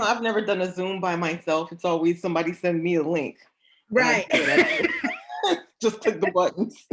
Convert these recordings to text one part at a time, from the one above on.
I've never done a Zoom by myself. It's always somebody send me a link. Right. Just click the buttons.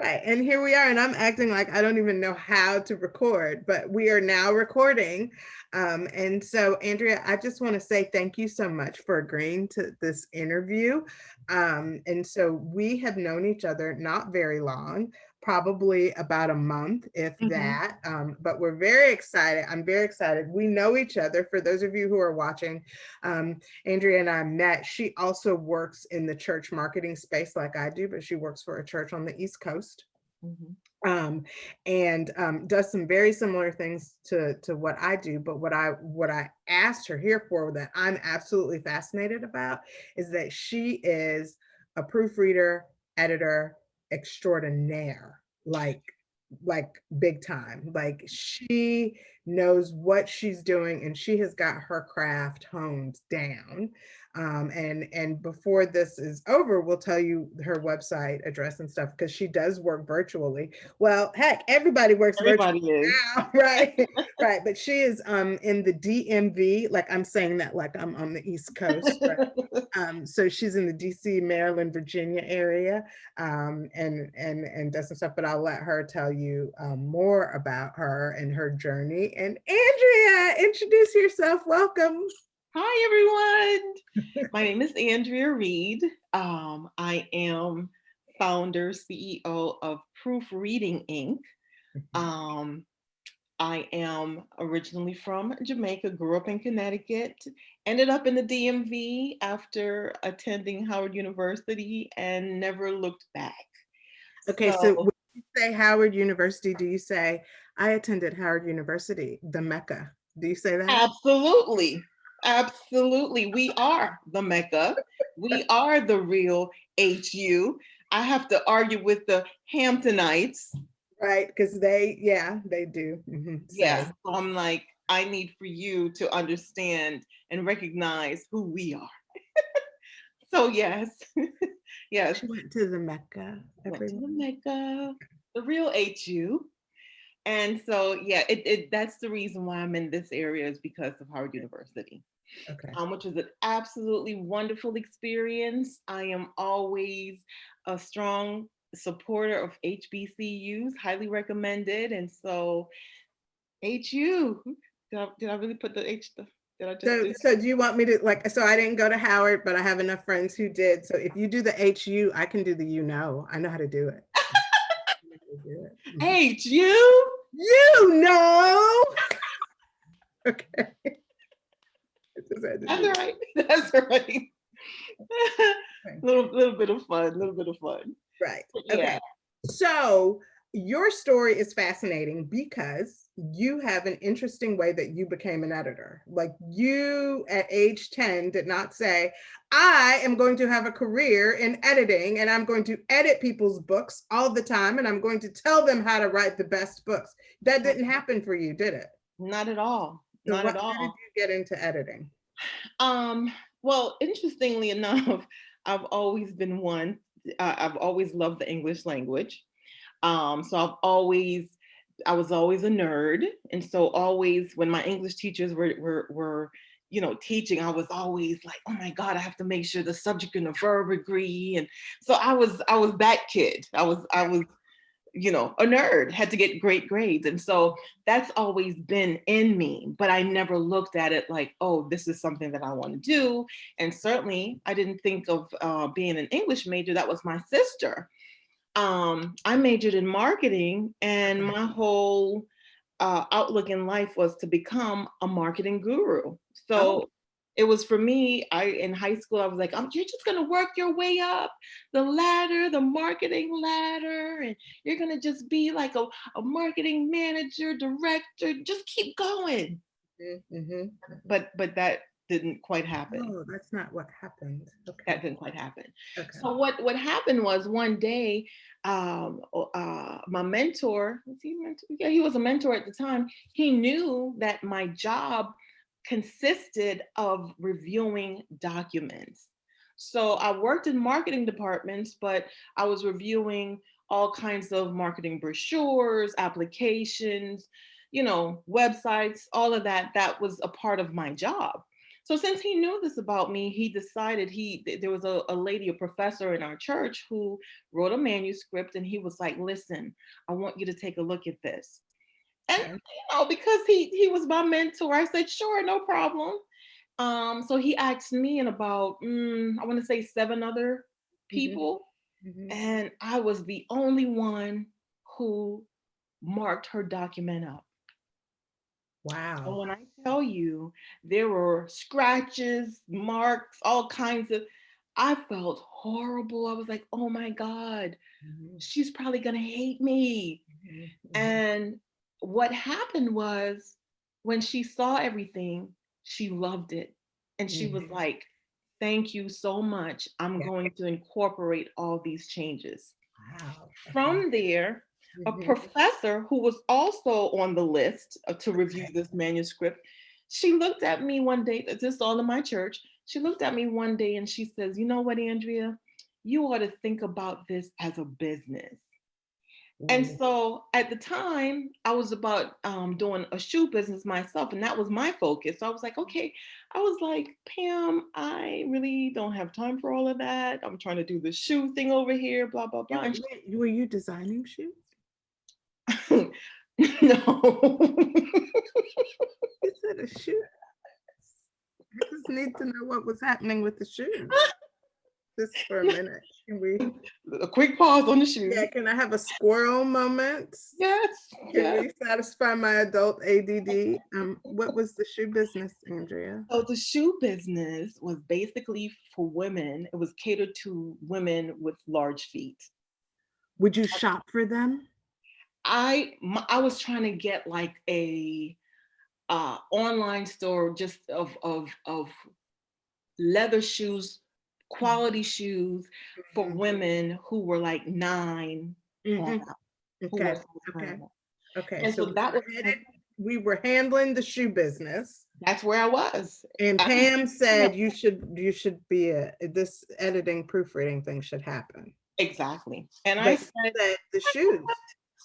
Right. And here we are, and I'm acting like I don't even know how to record, but we are now recording. And so, Andrea, I just want to say thank you so much for agreeing to this interview. And so we have known each other not very long, probably about a month, if that. But we're very excited. I'm very excited. We know each other. For those of you who are watching, Andrea and I met. She also works in the church marketing space like I do, but she works for a church on the East Coast. And does some very similar things to what I do. But what I asked her here for, that I'm absolutely fascinated about, is that she is a proofreader, editor extraordinaire, like big time. Like, she knows what she's doing, and she has got her craft honed down. And before this is over, we'll tell you her website address and stuff, because she does work virtually. Well, heck, everybody works virtually now, right? Right. But she is in the DMV, like I'm saying that like I'm on the East Coast. Right? So she's in the DC, Maryland, Virginia area, and does some stuff. But I'll let her tell you more about her and her journey. And Andrea, introduce yourself. Welcome. Hi, everyone. My name is Andrea Reid. I am founder, CEO of Proofreading, Inc. I am originally from Jamaica, grew up in Connecticut, ended up in the DMV after attending Howard University and never looked back. Okay, so when you say Howard University, do you say, I attended Howard University, the Mecca? Do you say that? Absolutely. Absolutely. We are the Mecca. We are the real HU. I have to argue with the Hamptonites. Right, because they do. Yes. So I'm like, I need for you to understand and recognize who we are. So yes. Yes. She went to the Mecca. Went to the Mecca, the real HU. And so, yeah, that's the reason why I'm in this area, is because of Howard University. Okay. Which was an absolutely wonderful experience. I am always a strong supporter of HBCUs, highly recommended. And so, HU, did I really put the H? Did I just so do you want me to, like, so I didn't go to Howard, but I have enough friends who did. So if you do the HU, I can do the I know how to do it. HU? You know. Okay. That's right. That's right. little bit of fun. Right. Okay. Yeah. So your story is fascinating because you have an interesting way that you became an editor. Like, you at age 10 did not say, I am going to have a career in editing and I'm going to edit people's books all the time and I'm going to tell them how to write the best books. That didn't happen for you, did it? Not at all. So Not at all. How did you get into editing? Well, interestingly enough, I've always been one. I've always loved the English language. So I was always a nerd. And so always when my English teachers were teaching, I was always like, oh my God, I have to make sure the subject and the verb agree. And so I was that kid. I was a nerd, had to get great grades. And so that's always been in me, but I never looked at it like, oh, this is something that I want to do. And certainly I didn't think of being an English major. That was my sister. I majored in marketing, and my whole outlook in life was to become a marketing guru. So it was for me, in high school, I was like, you're just going to work your way up the ladder, the marketing ladder, and you're going to just be like a marketing manager, director, just keep going. But that didn't quite happen. No, that's not what happened. Okay. That didn't quite happen. Okay. So what happened was, one day, my mentor, was he a mentor? Yeah, he was a mentor at the time. He knew that my job consisted of reviewing documents. So I worked in marketing departments, but I was reviewing all kinds of marketing brochures, applications, websites, all of that. That was a part of my job. So since he knew this about me, he decided there was a lady, a professor in our church who wrote a manuscript, and he was like, listen, I want you to take a look at this. And Okay. because he was my mentor, I said, sure, no problem. So he asked me and about I want to say 7 other Mhm. people, Mhm. and I was the only one who marked her document up. So Wow. when I tell you there were scratches, marks, all kinds of, I felt horrible. I was like, oh my God, Mhm. she's probably gonna hate me. Mhm. Mhm. And what happened was when she saw everything, she loved it. And she was Mhm. like, thank you so much. I'm Yeah. going to incorporate all these changes. Wow. Okay. From there, a Mhm. professor who was also on the list to review Okay. this manuscript, she looked at me one day, this is all in my church. She looked at me one day and she says, you know what, Andrea? You ought to think about this as a business. And Ooh. so at the time, I was about doing a shoe business myself, and that was my focus. So I was like, okay, I was like, Pam, I really don't have time for all of that. I'm trying to do the shoe thing over here, blah, blah, blah. And Were you designing shoes? she, no. You said a shoe. I just need to know what was happening with the shoes. Just for a minute. Can we? A quick pause on the Yeah, shoes. can I have a squirrel moment? Yes, Can yes. we satisfy my adult ADD? What was the shoe business, Andrea? So the shoe business was basically for women. It was catered to women with large feet. Would you shop for them? I was trying to get like a online store just of leather shoes, quality shoes for Mhm. women who were like 9 on Mhm. up, who were Okay. size 9 Okay. up. Okay. And So so that was we were handling the shoe business. that's where I was. And I was, Pam yeah, said you should be this editing proofreading thing should happen. exactly. And I But you said, said the shoes.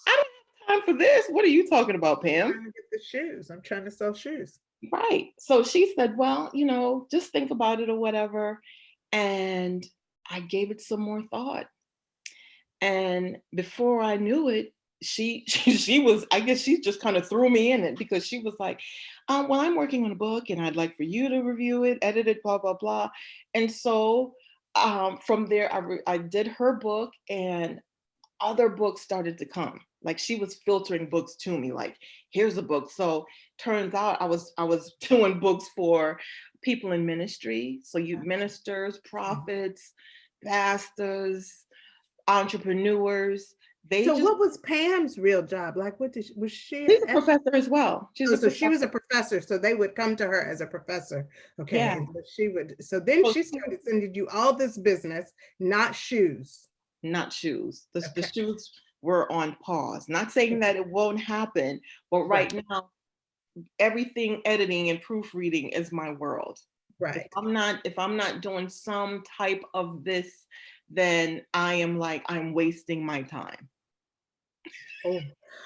I don't have time for this. What are you talking about, Pam? Trying to get the shoes. I'm trying to sell shoes. Right. So she said, well, just think about it or whatever. And I gave it some more thought. And before I knew it, she was, I guess she just kind of threw me in it because she was like, well, I'm working on a book and I'd like for you to review it, edit it, blah, blah, blah. And so from there, I did her book and other books started to come. Like she was filtering books to me, like, here's a book. So turns out I was doing books for people in ministry. So you ministers, Mhm. prophets, pastors, entrepreneurs. They So just what was Pam's real job? Like was she she's an a professor as well. She's Oh, a so she was a professor. professor, so they would come to her as a professor. Okay. Yeah. And so then So she started sending you all this business, not shoes. not shoes. The Okay. shoes were on pause. Not saying that it won't happen, but Right. right now everything editing and proofreading is my world. If Right. I'm not doing some type of this, then I am like I'm wasting my time. Oh,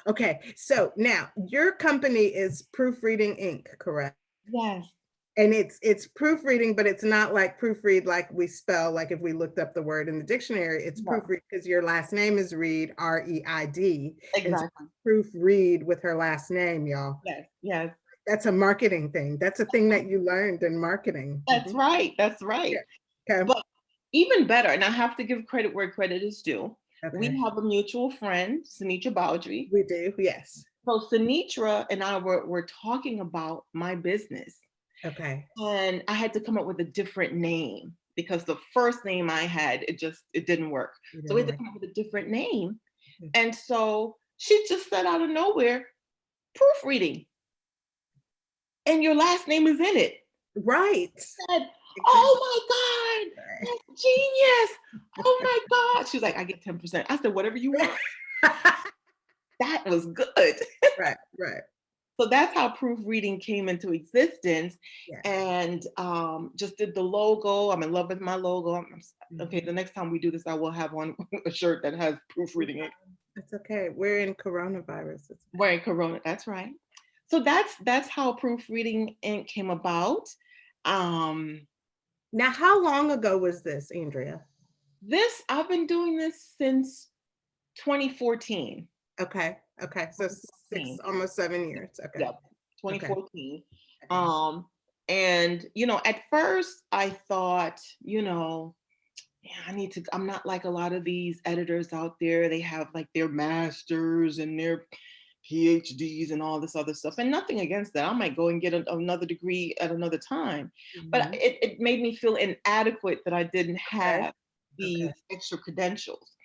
okay. So now your company is Proofreading Inc., correct? Yes. And it's proofreading, but it's not like proofread like we spell, like if we looked up the word in the dictionary, it's No. proofread because your last name is Reid, Reid. And so Exactly. proofread with her last name, y'all. Yes. Yes. That's a marketing thing. That's a thing that you learned in marketing. That's Mhm. right. That's right. Yeah. Okay. But even better, and I have to give credit where credit is due. We Okay. have a mutual friend, Sinitra Baldry. We do. Yes. So Sinitra and I were talking about my business. Okay. And I had to come up with a different name because the first name I had, it didn't work. You So we didn't had to like come up with a different name. it. And so she just said out of nowhere, proofreading. And your last name is in it. Right. I said, Exactly. oh my God, that's genius. Oh my God. She was like, I get 10%. I said, whatever you want. That was good. Right. Right. So that's how proofreading came into existence, Yeah. and just did the logo. I'm in love with my logo. Okay, Mhm. the next time we do this, I will have on a shirt that has proofreading in. It's okay. We're in coronavirus. It's Wearing Corona. That's right. So that's how Proofreading Inc. came about. Um, Now, how long ago was this, Andrea? I've been doing this since 2014. Okay. Okay. So 6, 2014. almost 7 years. Okay. Yep, Okay. 2014. Okay. Um, and at first I thought, yeah, I'm not like a lot of these editors out there. They have like their masters and their PhDs and all this other stuff. And nothing against that. I might go and get another degree at another time. But Mhm. it made me feel inadequate that I didn't Okay. have Okay. these extra credentials.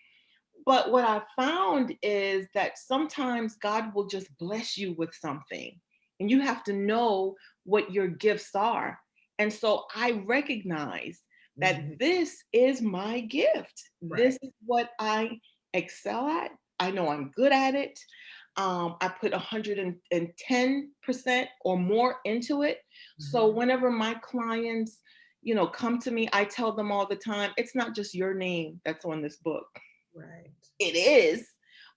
But what I found is that sometimes God will just bless you with something, and you have to know what your gifts are. And so I recognize Mhm. that this is my gift. Right. This is what I excel at. I know I'm good at it. I put 110% or more into it. So Mhm. whenever my clients, come to me, I tell them all the time, it's not just your name that's on this book. Right. It is,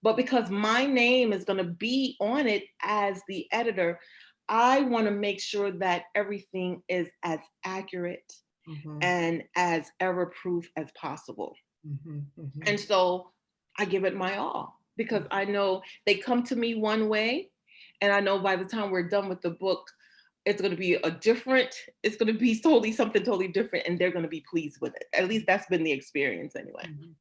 but because my name is going to be on it as the editor, I want to make sure that everything is as accurate Mhm. and as ever proof as possible. Mhm. Mhm. And so I give it my all because Mhm. I know they come to me one way, and I know by the time we're done with the book, it's going to be totally something totally different, and they're going to be pleased with it. At least that's been the experience anyway. Mhm.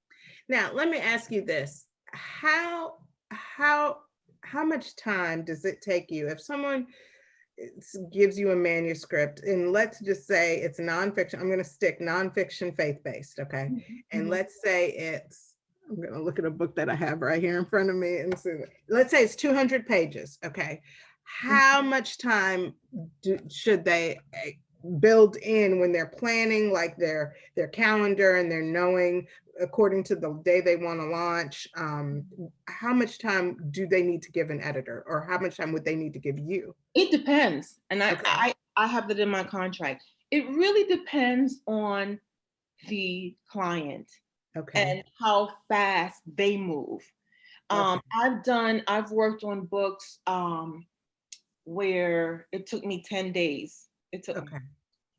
Now, let me ask you this. How how much time does it take you if someone gives you a manuscript, and let's just say it's nonfiction. I'm going to stick nonfiction, faith-based, okay? Mhm, And mhm. let's say I'm going to look at a book that I have right here in front of me and see. Let's say it's 200 pages, okay? How much time should they build in when they're planning, like their calendar, and they're knowing according to the day they want to launch? How much time do they need to give an editor, or how much time would they need to give you? It depends, and Okay. I have that in my contract. It really depends on the client Okay. and how fast they move. Okay. I've worked on books where it took me 10 days. Okay.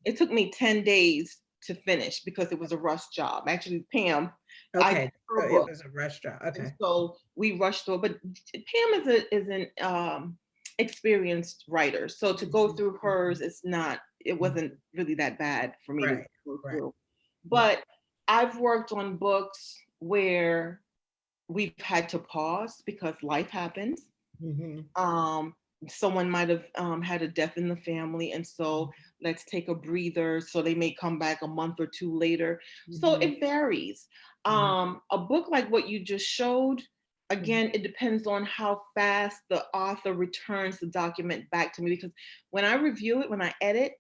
It took me 10 days to finish because it was a rush job. Actually, Pam, I did Okay. So her it book. was a restaurant. And Okay. so we rushed through it. But Pam is an experienced writer. So to go Mhm, through mhm, hers, it mhm. wasn't really that bad for me to Right. go Right. through. Right. But I've worked on books where we've had to pause because life happens. Mhm, Um, Someone might have had a death in the family, and so let's take a breather. So they may come back a month or two later. So mhm, it varies. mhm, A book like what you just showed, mhm, again, it depends on how fast the author returns the document back to me. Because when I review it, when I edit,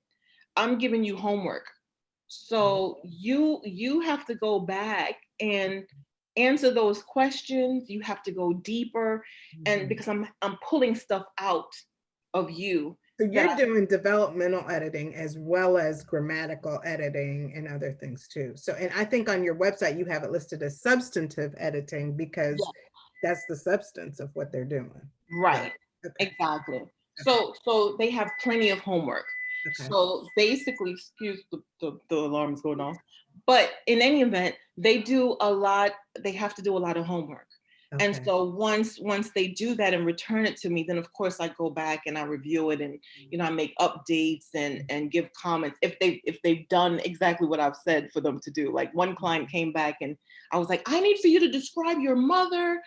I'm giving you homework. mhm, So you have to go back and answer those questions. You have to go deeper, and mhm. because I'm pulling stuff out of you So that you're doing developmental editing as well as grammatical editing and other things too. So, and I think on your website you have it listed as substantive editing because yeah, that's the substance of what they're doing. Right. right, Okay. exactly. Okay. So they have plenty of homework. Okay. So basically, excuse the alarms going off, but in any event, they have to do a lot of homework. And Okay. so once they do that and return it to me, then of course I go back and I review it, and I make updates and give comments if they've done exactly what I've said for them to do. Like one client came back and I was like, I need for you to describe your mother,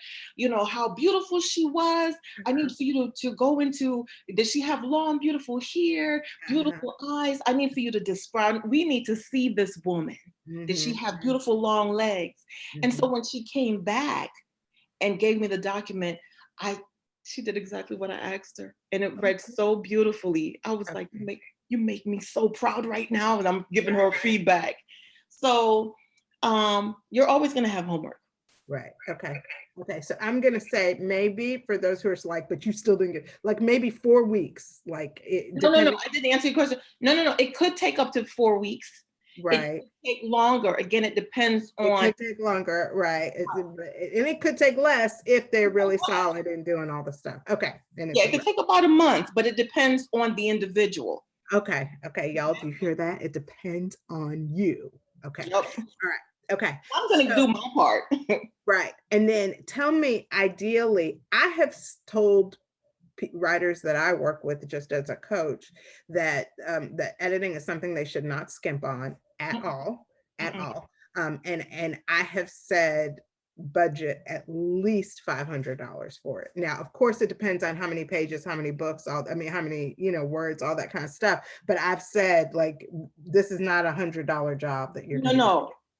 how beautiful she was. I need Uh-huh. for you to go into, did she have long, beautiful hair, Uh-huh. beautiful eyes? I need for you to describe, we need to see this woman. Did she Mhm, have beautiful long legs? And so mhm. when she came back and gave me the document, I she did exactly what I asked her. And it read so beautifully. I was like, Okay. you make me so proud right now. And I'm giving Right. her feedback. So you're always gonna have homework. Right. Okay. Okay. So I'm gonna say maybe for those who are like, but you still didn't get like maybe 4 weeks, like it No, depending. I didn't answer your question. No. It could take up to 4 weeks. It Right. could take longer. Again, it depends It on could take longer, right? And it could take less if they're really solid in doing all the stuff. Okay. And yeah, it's a it could take about a month, but it depends on the individual. Okay. Okay, y'all, do you hear that? It depends on you. Okay. Yep. All right. Okay. I'm gonna So do my part. right. And then tell me, ideally, I have told writers that I work with just as a coach that editing is something they should not skimp on at all, at Mm-mm. all. And I have said budget at least $500 for it. Now, of course, it depends on how many pages, how many books, all I mean, how many words, all that kind of stuff. But I've said like this is not $100 job that you're No, going to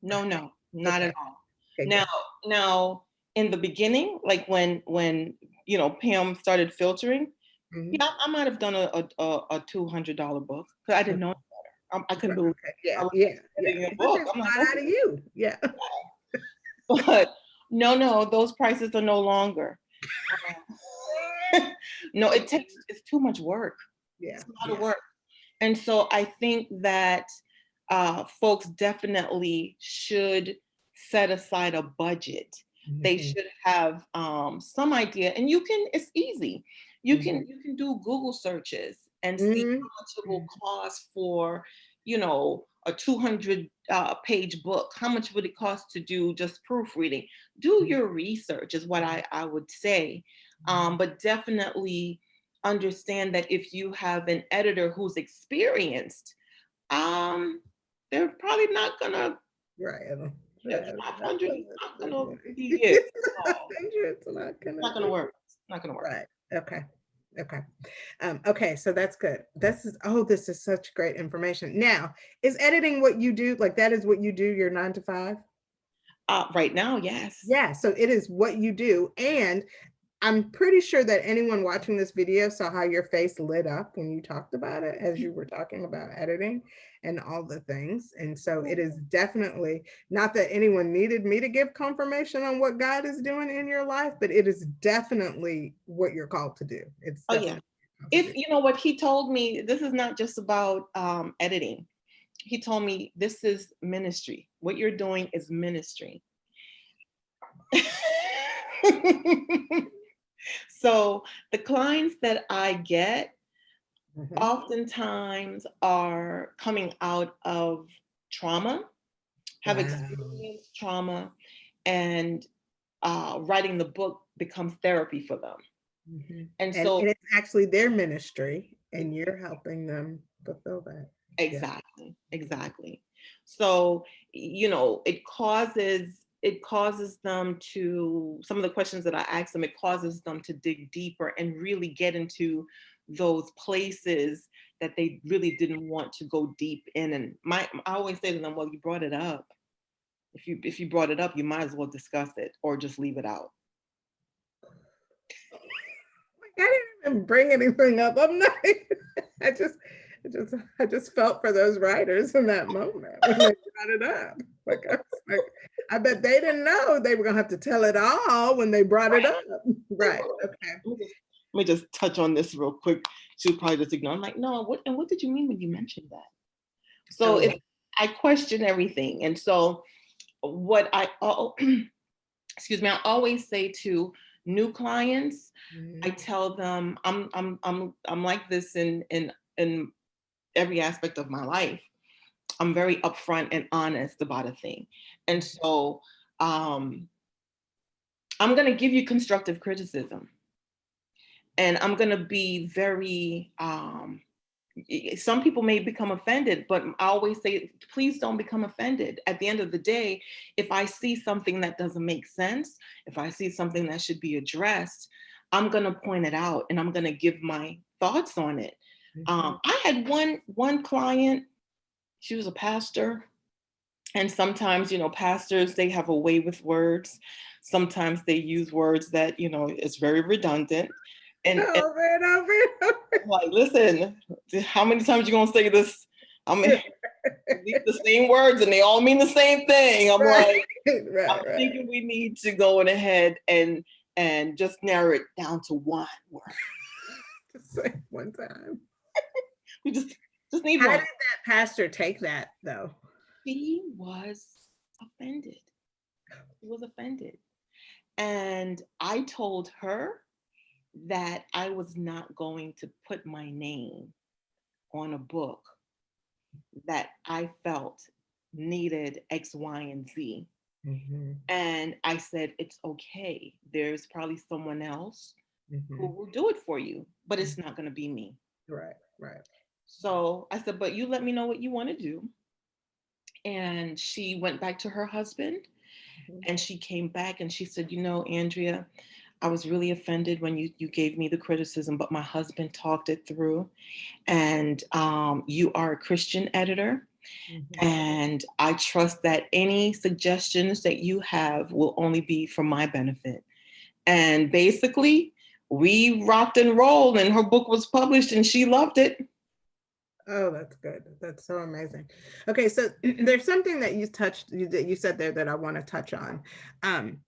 get. no, no, no, not Okay. at all. Okay. Now, Good. now, in the beginning, like when Pam started filtering, Mhm. yeah, I might have done a $200 book because I didn't know any better. I couldn't Right. believe Okay. I Yeah. was Yeah. Yeah. editing a But book. there's I'm a like, lot out okay, of you. Yeah. but no, no, those prices are no longer. No, it's too much work. Yeah. It's a lot of Yeah. work. And so I think that folks definitely should set aside a budget. They Mhm. should have some idea, and it's easy. You Mhm. can do Google searches and see Mhm. how much it will cost for, a 200 page book. How much would it cost to do just proofreading? Do Mhm. your research is what I would say, but definitely understand that if you have an editor who's experienced, um, they're probably not gonna Right. that Right. 500 is not gonna be it. It's not No, dangerous. It's not it's gonna not gonna be work. It's not gonna work. right. Okay. Okay. Okay. So that's good. This is such great information. Now, is editing what you do? Like that is what you do, your 9 to 5? Right now, yes. Yeah. So it is what you do. And I'm pretty sure that anyone watching this video saw how your face lit up when you talked about it, as you were talking about editing and all the things. And so it is definitely not that anyone needed me to give confirmation on what God is doing in your life, but it is definitely what you're called to do. It's Oh yeah. definitely what you're called to If do. you know what he told me, this is not just about editing. He told me this is ministry. What you're doing is ministry. So the clients that I get Mhm. oftentimes are coming out of trauma, have Wow. experienced trauma, and writing the book becomes therapy for them. Mhm. And And so, it's actually their ministry, and you're helping them fulfill that. Yeah. exactly, exactly. So, it causes them to some of the questions that I ask them. It causes them to dig deeper and really get into those places that they really didn't want to go deep in. And I always say to them, "Well, you brought it up. If you brought it up, you might as well discuss it or just leave it out." Like, I didn't even bring anything up. I'm not. I just, I just felt for those writers in that moment when they brought it up. Like I was like, I bet they didn't know they were gonna have to tell it all when they brought it up. Like, Right. Okay. let me just touch on this real quick. She'll probably just ignore. I'm like, no, what did you mean when you mentioned that? So Oh. if I question everything, and so what excuse me, I always say to new clients, I Mhm. tell them I'm like this in every aspect of my life. I'm very upfront and honest about a thing, and so um, I'm going to give you constructive criticism, and I'm going to be very some people may become offended, but I always say, please don't become offended. At the end of the day, if I see something that doesn't make sense, if I see something that should be addressed, I'm going to point it out and I'm going to give my thoughts on it. Mhm. I had one client. She was a pastor, and sometimes pastors, they have a way with words. Sometimes they use words that is very redundant, and Over and over and over. I'm like, listen, how many times you gonna say this? I mean, these the same words and they all mean the same thing. I'm Right. like, I'm Right. Right. thinking we need to go in ahead and just narrow it down to one word. Just say one time. We just need How did one. that pastor take that though? She was offended. She was offended. And I told her that I was not going to put my name on a book that I felt needed X, Y, and Z. Mm-hmm. And I said, it's okay. There's probably someone else who Mm-hmm. will do it for you, but it's not going to be me. Right, right. So I said, but you let me know what you want to do. And she went back to her husband Mhm. and she came back and she said, you know, Andrea, I was really offended when you gave me the criticism, but my husband talked it through. And you are a Christian editor. Mhm. And I trust that any suggestions that you have will only be for my benefit. And basically, we rocked and rolled, and her book was published, and she loved it. Oh, that's good. That's so amazing. Okay, so there's something that that you said there that I want to touch on. Um,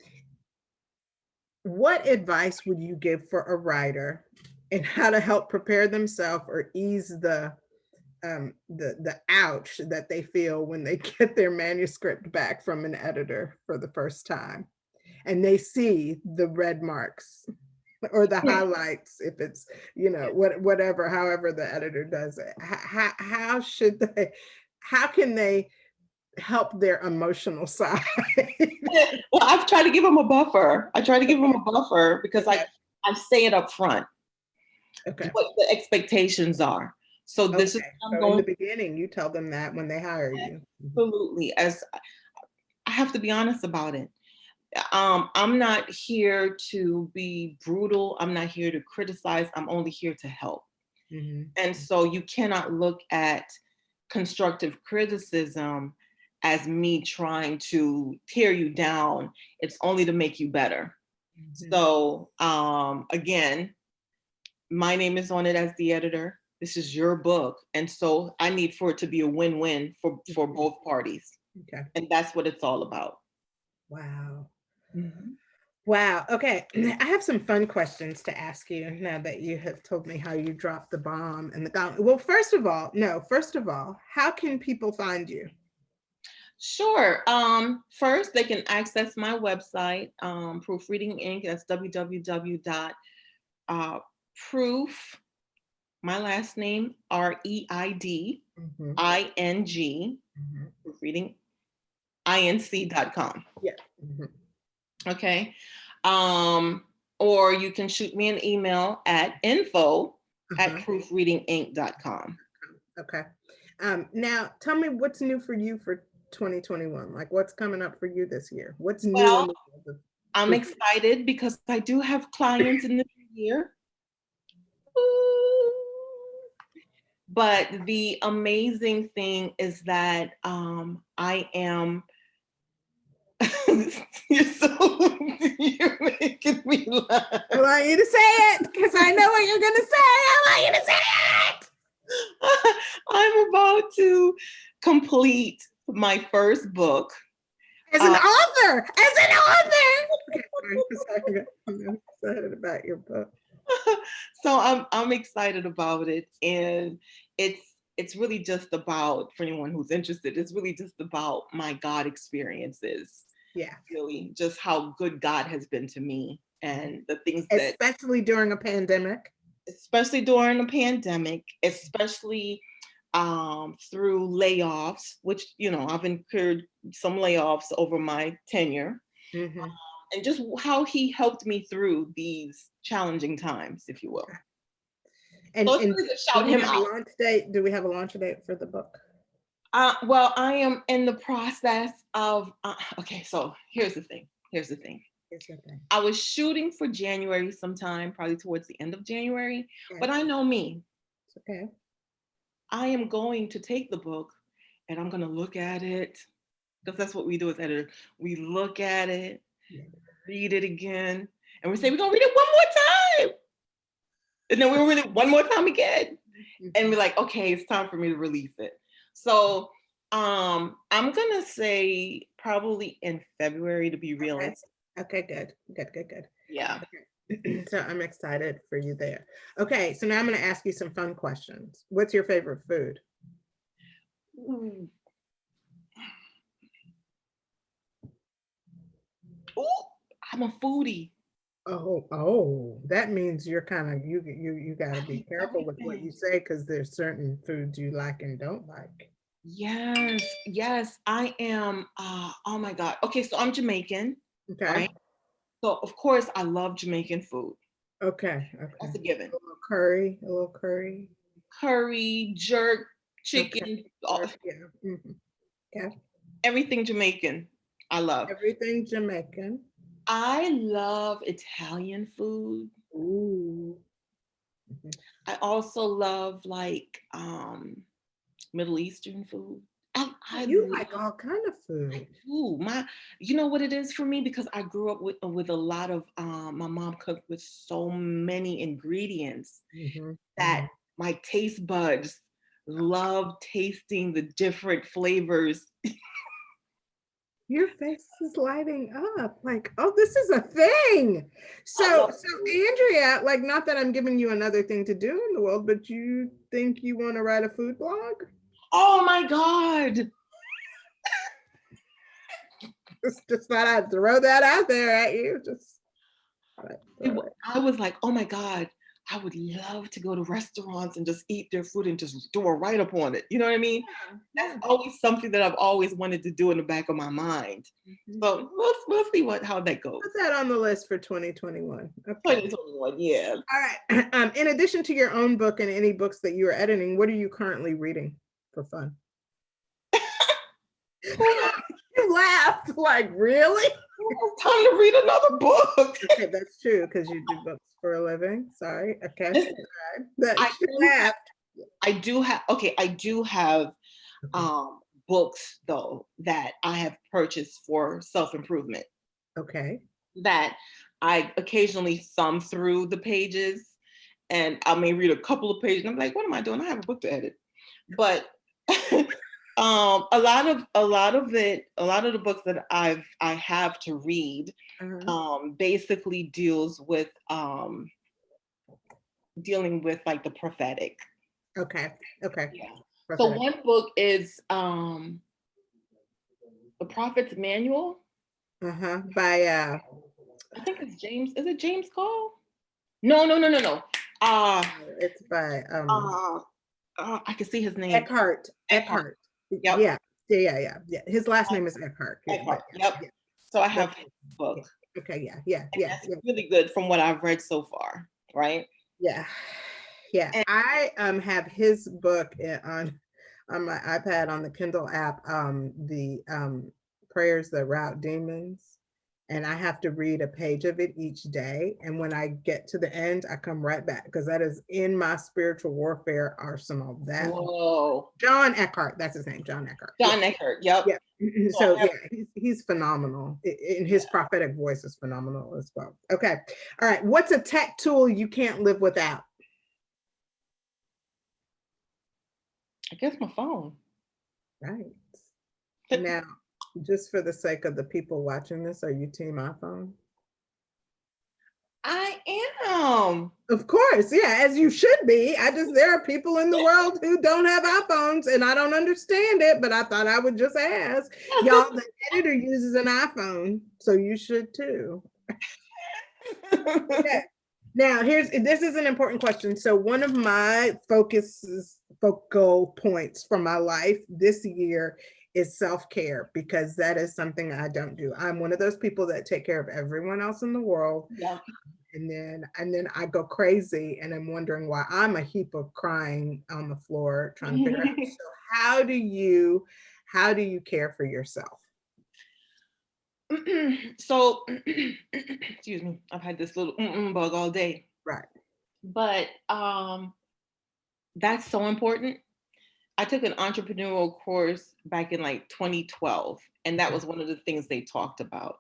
what advice would you give for a writer and how to help prepare themselves or ease the ouch that they feel when they get their manuscript back from an editor for the first time and they see the red marks or the highlights if it's whatever, however the editor does it? How should they, how can they help their emotional side? Well, I've tried to give them a buffer. I try to give them a buffer because Okay. I say it up front Okay. what the expectations are. So this is Okay. what I'm So in the going beginning, you tell them that when they hire you. Mhm. absolutely as I have to be honest about it. I'm not here to be brutal. I'm not here to criticize. I'm only here to help. Mhm. And so you cannot look at constructive criticism as me trying to tear you down. It's only to make you better. Mhm. So again, my name is on it as the editor. This is your book. And so I need for it to be a win-win for Mhm. both parties. Okay. And that's what it's all about. Wow. Mhm. Wow. Okay. I have some fun questions to ask you now that you have told me how you dropped the bomb and the gauntlet. Well, first of all, how can people find you? Sure. First, they can access my website, Proofreading Inc. That's www. Proof, my last name, ReidIng, Mhm. Mhm. proofreading, inc.com. Yeah. Mhm. Okay. Um, or you can shoot me an email at info at Uh-huh. proofreadinginc.com. Okay. Now tell me what's new for you for 2021. Like what's coming up for you this year? What's new in Well, the world of I'm proofreading? excited because I do have clients in the new year. But the amazing thing is that I am. you're so you're making me laugh. I want you to say it because I know what you're gonna say. I want you to say it. I'm about to complete my first book. As an Uh, author, as an author. Okay, sorry. I'm excited about your book. so I'm excited about it, and it's really just about for anyone who's interested. It's really just about my God experiences. Yeah, Really, just how good God has been to me, and the things that especially during a pandemic. especially during the pandemic, especially through layoffs, which, you know, I've incurred some layoffs over my tenure, Mhm. and just how he helped me through these challenging times, if you will. So it's And really to do shout we him have a out. launch date? Do we have a launch date for the book? Well, I am in the process of, okay, so here's the thing. Here's the thing. Here's the thing. I was shooting for January sometime, probably towards the end of January, but Okay. I know me. It's okay. I am going to take the book and I'm going to look at it because that's what we do as editors. We look at it, Yeah. read it again, and we say, we're going to read it one more time. And then we'll read it one more time again. And Mhm. we're like, okay, it's time for me to release it. So I'm going to say probably in February to be Okay. realistic. Okay, good. Good, good, good. Yeah. Okay. So I'm excited for you there. Okay, so now I'm going to ask you some fun questions. What's your favorite food? Ooh, ooh, I'm a foodie. That means you're kind of you got to be careful with what you Everything. say because there's certain foods you like and don't like. Yes, yes, I am. Oh my God. Okay, so I'm Jamaican, Okay. right? So of course I love Jamaican food. Okay. Okay. That's a given. A little curry. A little curry. Curry, jerk, Okay. chicken, Yeah. Okay. everything Jamaican. I love. Everything Jamaican. I love Italian food. Ooh. Mhm. I also love like Middle Eastern food. I You love like all kind of food. food. You know what it is for me because I grew up with a lot of my mom cooked with so many ingredients Hmm. that Hmm. my taste buds love tasting the different flavors. Your face is lighting up like, oh, this is a thing. I So, love food. Andrea, like, not that I'm giving you another thing to do in the world, but you think you want to write a food blog? Oh my God. Just thought I'd throw that out there at you. Just thought I'd throw it. I was like, oh my God, I would love to go to restaurants and just eat their food and just do a write up on it. You know what I mean? That's Yeah. always something that I've always wanted to do in the back of my mind. Mhm. So we'll see how that goes. Put that on the list for 2021. Okay. 2021, yeah. All right. In addition to your own book and any books that you are editing, what are you currently reading for fun? You laughed like, really? It's time to read another book. Okay, that's true because you do books for a living. Sorry. Okay. Listen, That I she do have, laughed. I do have Okay. books though that I have purchased for self improvement Okay. that I occasionally thumb through the pages and I may read a couple of pages and I'm like, what am I doing? I have a book to edit. But a lot of the books that I have to read Uh-huh. basically dealing with like the prophetic. Okay. Okay. Yeah. So Prophetic. one book is The Prophet's Manual. Uh-huh. By I think it's James. Is it James Cole? No, no, no, no, no. Uh it's by uh, I can see his name. Eckhart. Eckhart. Eckhart. Yep. Yeah. Yeah. His last name is Eckhart. Yeah, but Eckhart. Yep. yeah. So I That's have his book, yeah. Okay, and that's really good from what I've read so far. Right. yeah. Yeah. And I have his book on my iPad on the Kindle app, the prayers that rout demons. And I have to read a page of it each day. And when I get to the end, I come right back because that is in my spiritual warfare arsenal. That whoa, John Eckhart, that's his name, John Eckhart. Yeah. John Eckhart. Yep. Yeah. So So I have, yeah, he's phenomenal. And his prophetic voice is phenomenal as well. Okay. All right. What's a tech tool you can't live without? I guess my phone. Right. Now, just for the sake of the people watching this, are you team iPhone? I am. Of course, yeah, as you should be. There are people in the world who don't have iPhones and I don't understand it, but I thought I would just ask. Y'all, the editor uses an iPhone, so you should too. Okay. Now, this is an important question. So, one of my focal points for my life this year is self-care because that is something I don't do. I'm one of those people that take care of everyone else in the world, Yeah. and then I go crazy and I'm wondering why I'm a heap of crying on the floor trying to figure out. So, how do you care for yourself? So, excuse me, I've had this little bug all day, Right. but that's so important. I took an entrepreneurial course back in like 2012, and that Okay. was one of the things they talked about,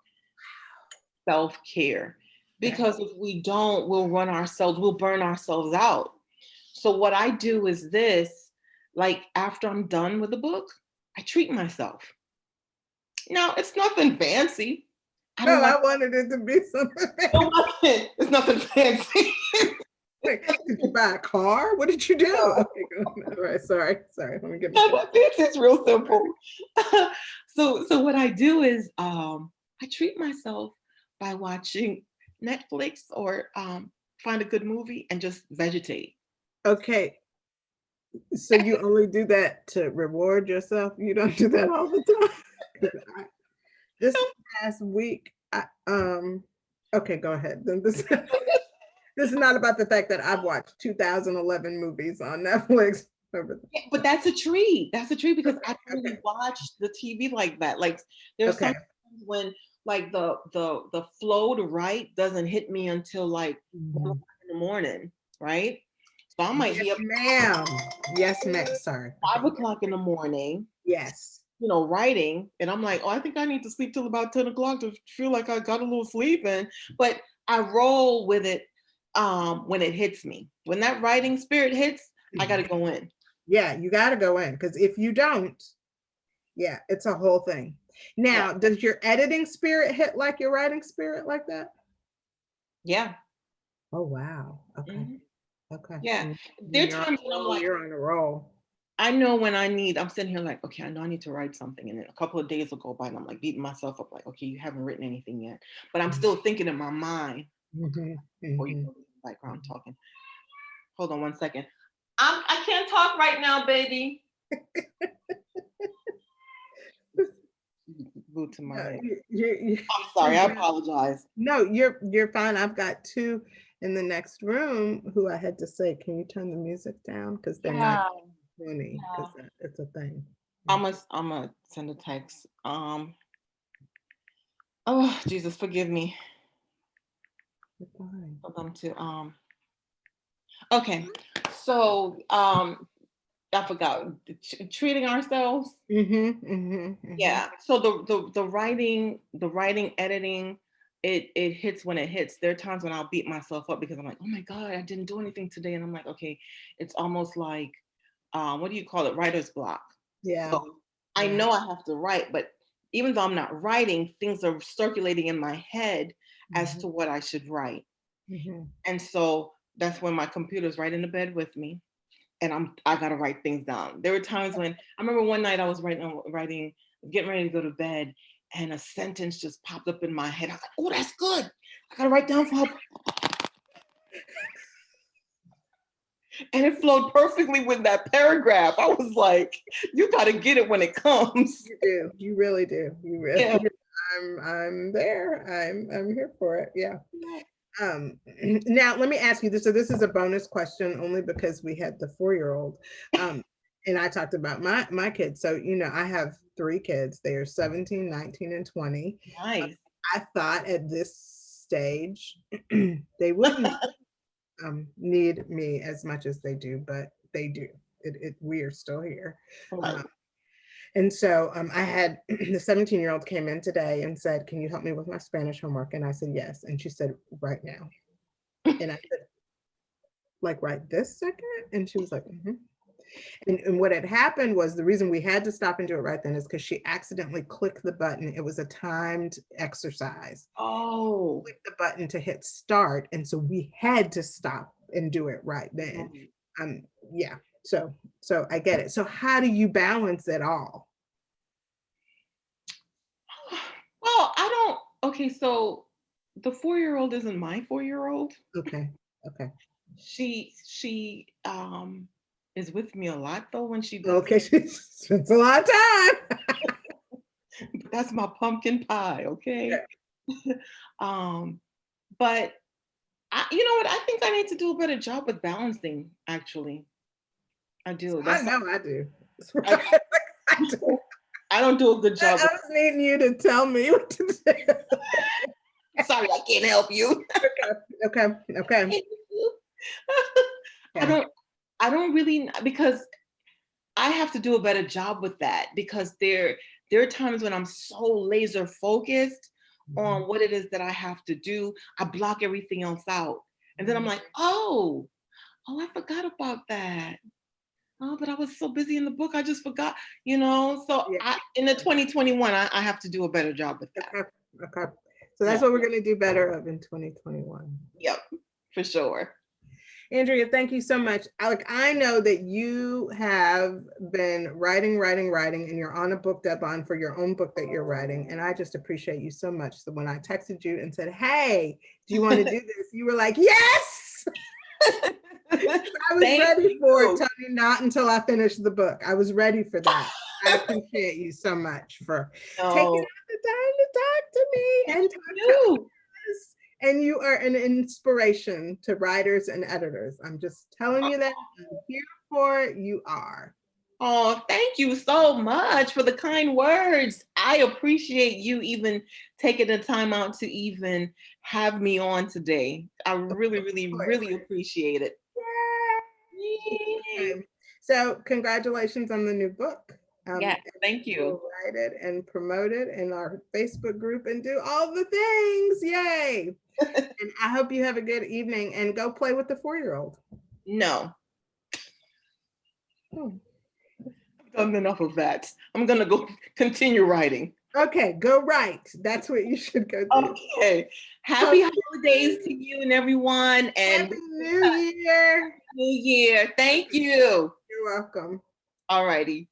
self care. Okay. Because if we don't, we'll burn ourselves out. So, what I do is this, like after I'm done with the book, I treat myself. Now, it's nothing fancy. I Oh, don't like I wanted it to be no something. nothing. It's nothing fancy. Like, did you buy a car? What did you do? Okay, go on. All right, sorry. Let me get Not myself. that fancy. It's real simple. So what I do is I treat myself by watching Netflix or find a good movie and just vegetate. Okay, so you only do that to reward yourself? You don't do that all the time? 'Cause this past week, okay, go ahead. Then this this is not about the fact that I've watched 2011 movies on Netflix. Yeah, but that's a treat. That's a treat because Okay, I don't okay, really watch the TV like that. Like there's okay. some times when like the flow to write doesn't hit me until like 1 o'clock Mhm. in the morning, right? So I might Yes, be up ma'am. Yes, ma'am. Sorry. Okay. 5 o'clock in the morning, Yes. writing, and I'm like, oh, I think I need to sleep till about 10 o'clock to feel like I got a little sleep in. But I roll with it when it hits me. When that writing spirit hits, I gotta go in. Yeah, you got to go in because if you don't, yeah, it's a whole thing. Yeah. Now, does your editing spirit hit like your writing spirit like that? Yeah. Oh, wow. Okay. Mhm. Okay. Yeah. Mm, There are You're on times a when I'm roll. like, You're on a roll. I know when I'm sitting here like, okay, I know I need to write something. And then a couple of days will go by and I'm like beating myself up, like, okay, you haven't written anything yet. But I'm still thinking in my mind Mm-hmm. before you Mm-hmm. go to the background talking. Hold on 1 second. I can't talk right now, baby. Glued to my No, head. I'm you're sorry, I good. apologize. No, you're fine. I've got two in the next room who I had to say, can you turn the music down? Because they're not Yeah. funny, Yeah. because it's a thing. Yeah. I'm gonna send a text. Oh Jesus, forgive me You're fine. for them to okay. So I forgot treating ourselves. Mm-hmm, mm-hmm, mm-hmm. Yeah. So the writing, editing, it hits when it hits. There are times when I'll beat myself up because I'm like, oh my God, I didn't do anything today. And I'm like, okay, it's almost like what do you call it? Writer's block. Yeah, So I yeah. know I have to write, but even though I'm not writing, things are circulating in my head as Mm-hmm, to what I should write. mm-hmm. And so that's when my computer's right in the bed with me and I gotta write things down. There were times when I remember one night I was writing, getting ready to go to bed, and a sentence just popped up in my head. I was like, "Oh, that's good. I gotta write down for her," and it flowed perfectly with that paragraph. I was like, "You gotta get it when it comes." You do. You really do. You really. Yeah. I'm there. I'm here for it. Yeah. Yeah. Um, now let me ask you this. So this is a bonus question only because we had the 4-year-old. And I talked about my kids. So, I have 3 kids. They are 17, 19, and 20. Nice. I thought at this stage they wouldn't need me as much as they do, but they do. We are still here. Right. Um, and so I had the 17-year-old came in today and said, can you help me with my Spanish homework? And I said, yes. And she said, right now. And I said, like right this second? And she was like, mm-hmm. And what had happened was the reason we had to stop and do it right then is because she accidentally clicked the button. It was a timed exercise. Oh. Click the button to hit start. And so we had to stop and do it right then. Right. Yeah. So I get it. So how do you balance it all? Well, I don't. Okay, so the 4-year-old isn't my 4-year-old. Okay. Okay. She is with me a lot though when she does. Okay. She spends a lot of time. But that's my pumpkin pie, okay? Okay. um, but you know what? I think I need to do a better job with balancing. Actually, I do. I That's know I do. I, I do. I don't do a good I job with. was needing you to tell me what to do. Sorry, I can't help you. Okay. Okay. I Okay. don't. I don't really because I have to do a better job with that because there are times when I'm so laser focused Mhm. on what it is that I have to do. I block everything else out. And then I'm Mhm. like, oh, I forgot about that. Oh, but I was so busy in the book, I just forgot, So Yeah. in the 2021, I have to do a better job with that. Okay. Okay. So that's Yeah. what we're going to do better of in 2021. Yep. For sure. Andrea, thank you so much. I know that you have been writing, and you're on a book deadline for your own book that you're writing. And I just appreciate you so much. So when I texted you and said, hey, do you want to do this? You were like, yes. I was Thank ready for it, you. Tony, not until I finished the book. I was ready for that. I appreciate you so much for taking No, out the time to talk to me thank and talk to you. us. And you are an inspiration to writers and editors. I'm just telling you that. I'm here for it. You are. Oh, thank you so much for the kind words. I appreciate you even taking the time out to even have me on today. I Of really, really, course. really appreciate it. Yay. Okay. So congratulations on the new book. Yeah, thank We'll you. write it and promote it in our Facebook group and do all the things. Yay. And I hope you have a good evening and go play with the 4-year-old. No, I've done enough of that. I'm gonna go continue writing. Okay, go write. That's what you should go do. Okay. Talk Happy holidays to you and everyone, and Happy New Year. New Year. Thank you. You're welcome. All righty.